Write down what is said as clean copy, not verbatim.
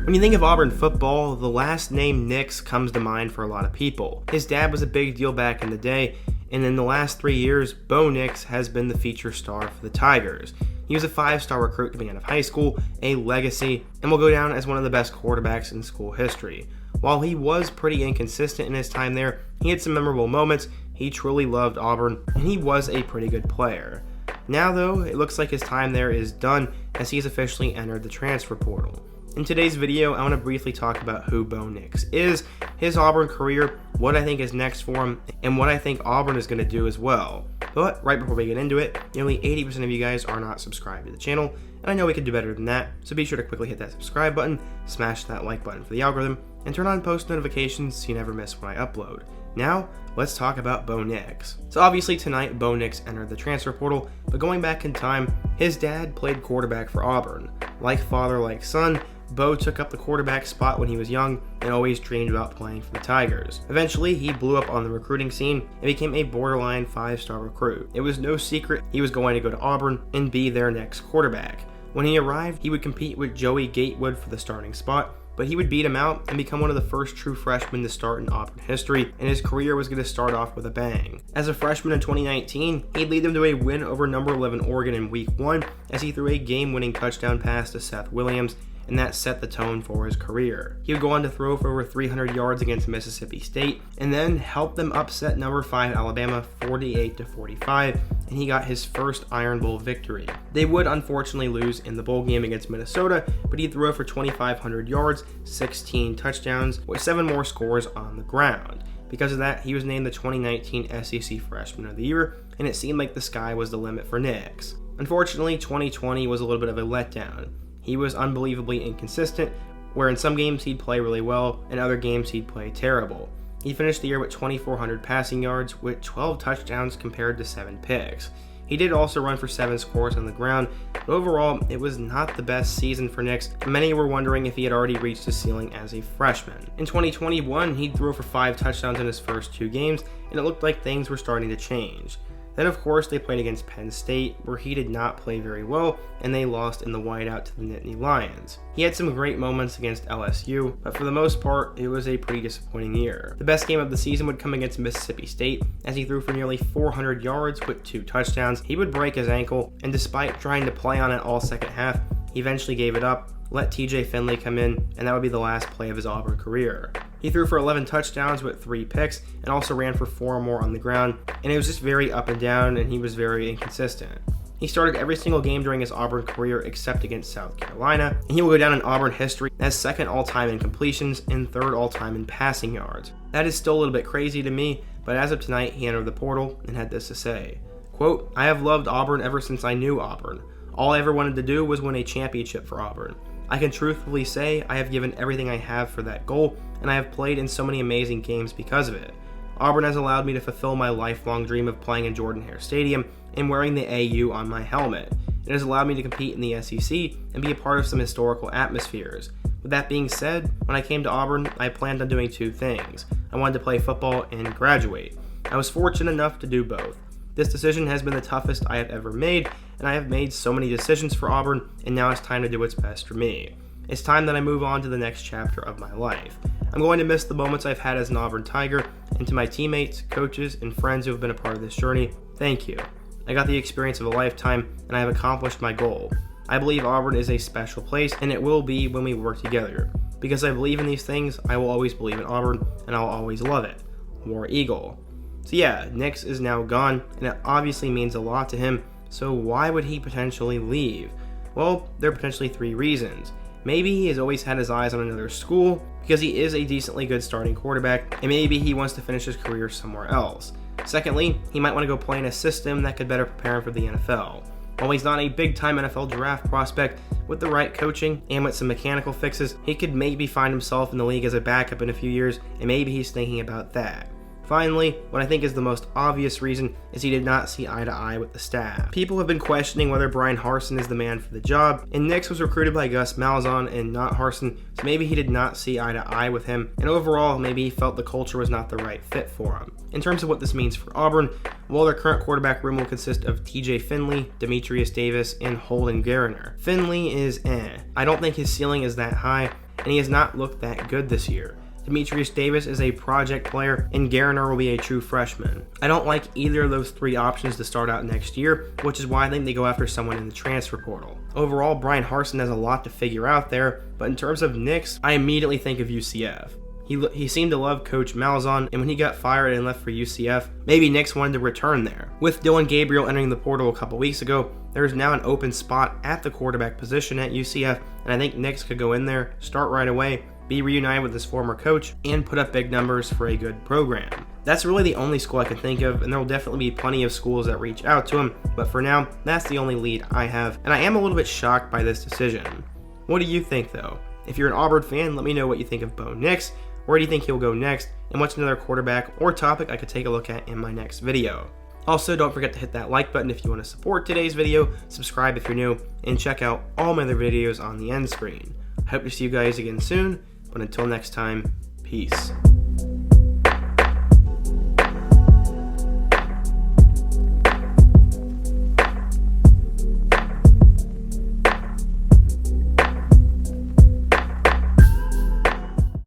When you think of Auburn football, the last name NIX comes to mind for a lot of people. His dad was a big deal back in the day, and in the last 3 years, Bo Nix has been the feature star for the Tigers. He was a 5-star recruit coming out of high school, a legacy, and will go down as one of the best quarterbacks in school history. While he was pretty inconsistent in his time there, he had some memorable moments, he truly loved Auburn, and he was a pretty good player. Now though, it looks like his time there is done as he's officially entered the transfer portal. In today's video, I want to briefly talk about who Bo Nix is, his Auburn career, what I think is next for him, and what I think Auburn is going to do as well. But right before we get into it, nearly 80% of you guys are not subscribed to the channel, and I know we could do better than that, so be sure to quickly hit that subscribe button, smash that like button for the algorithm, and turn on post notifications so you never miss when I upload. Now, let's talk about Bo Nix. So obviously tonight, Bo Nix entered the transfer portal, but going back in time, his dad played quarterback for Auburn. Like father, like son, Bo took up the quarterback spot when he was young and always dreamed about playing for the Tigers. Eventually, he blew up on the recruiting scene and became a borderline 5-star recruit. It was no secret he was going to go to Auburn and be their next quarterback. When he arrived, he would compete with Joey Gatewood for the starting spot, but he would beat him out and become one of the first true freshmen to start in Auburn history, and his career was going to start off with a bang. As a freshman in 2019, he'd lead them to a win over number 11 Oregon in Week 1 as he threw a game-winning touchdown pass to Seth Williams, and that set the tone for his career. He would go on to throw for over 300 yards against Mississippi State, and then help them upset number 5 Alabama 48-45, and he got his first Iron Bowl victory. They would unfortunately lose in the bowl game against Minnesota, but he threw for 2,500 yards, 16 touchdowns, with 7 more scores on the ground. Because of that, he was named the 2019 SEC Freshman of the Year, and it seemed like the sky was the limit for Nix. Unfortunately, 2020 was a little bit of a letdown. He was unbelievably inconsistent, where in some games he'd play really well, and other games he'd play terrible. He finished the year with 2,400 passing yards, with 12 touchdowns compared to 7 picks. He did also run for 7 scores on the ground, but overall, it was not the best season for Nix. Many were wondering if he had already reached his ceiling as a freshman. In 2021, he threw for 5 touchdowns in his first 2 games, and it looked like things were starting to change. Then of course they played against Penn State, where he did not play very well, and they lost in the whiteout to the Nittany Lions. He had some great moments against LSU, but for the most part, it was a pretty disappointing year. The best game of the season would come against Mississippi State, as he threw for nearly 400 yards with 2 touchdowns. He would break his ankle, and despite trying to play on it all second half, he eventually gave it up, let TJ Finley come in, and that would be the last play of his Auburn career. He threw for 11 touchdowns with 3 picks and also ran for 4 more on the ground, and it was just very up and down, and he was very inconsistent. He started every single game during his Auburn career except against South Carolina, and he will go down in Auburn history as 2nd all-time in completions and 3rd all-time in passing yards. That is still a little bit crazy to me, but as of tonight, he entered the portal and had this to say, quote, "I have loved Auburn ever since I knew Auburn. All I ever wanted to do was win a championship for Auburn. I can truthfully say I have given everything I have for that goal, and I have played in so many amazing games because of it. Auburn has allowed me to fulfill my lifelong dream of playing in Jordan-Hare Stadium and wearing the AU on my helmet. It has allowed me to compete in the SEC and be a part of some historical atmospheres. With that being said, when I came to Auburn, I planned on doing 2 things. I wanted to play football and graduate. I was fortunate enough to do both. This decision has been the toughest I have ever made, and I have made so many decisions for Auburn, and now it's time to do what's best for me. It's time that I move on to the next chapter of my life. I'm going to miss the moments I've had as an Auburn Tiger, and to my teammates, coaches, and friends who have been a part of this journey, thank you. I got the experience of a lifetime, and I have accomplished my goal. I believe Auburn is a special place, and it will be when we work together. Because I believe in these things, I will always believe in Auburn, and I'll always love it. War Eagle." So yeah, Nix is now gone, and it obviously means a lot to him, so why would he potentially leave? Well, there are potentially 3 reasons. Maybe he has always had his eyes on another school, because he is a decently good starting quarterback, and maybe he wants to finish his career somewhere else. Secondly, he might want to go play in a system that could better prepare him for the NFL. While he's not a big-time NFL draft prospect, with the right coaching and with some mechanical fixes, he could maybe find himself in the league as a backup in a few years, and maybe he's thinking about that. Finally, what I think is the most obvious reason is he did not see eye to eye with the staff. People have been questioning whether Bryan Harsin is the man for the job, and Nix was recruited by Gus Malzahn and not Harsin, so maybe he did not see eye to eye with him, and overall, maybe he felt the culture was not the right fit for him. In terms of what this means for Auburn, well, their current quarterback room will consist of TJ Finley, Demetrius Davis, and Holden Geriner. Finley is I don't think his ceiling is that high, and he has not looked that good this year. Demetrius Davis is a project player, and Garner will be a true freshman. I don't like either of those three options to start out next year, which is why I think they go after someone in the transfer portal. Overall, Brian Harsin has a lot to figure out there, but in terms of NIX, I immediately think of UCF. He seemed to love Coach Malzahn, and when he got fired and left for UCF, maybe NIX wanted to return there. With Dylan Gabriel entering the portal a couple weeks ago, there is now an open spot at the quarterback position at UCF, and I think NIX could go in there, start right away, be reunited with his former coach, and put up big numbers for a good program. That's really the only school I can think of, and there will definitely be plenty of schools that reach out to him, but for now, that's the only lead I have, and I am a little bit shocked by this decision. What do you think though? If you're an Auburn fan, let me know what you think of Bo Nix. Where do you think he'll go next, and what's another quarterback or topic I could take a look at in my next video? Also, don't forget to hit that like button if you want to support today's video, subscribe if you're new, and check out all my other videos on the end screen. I hope to see you guys again soon, but until next time, peace.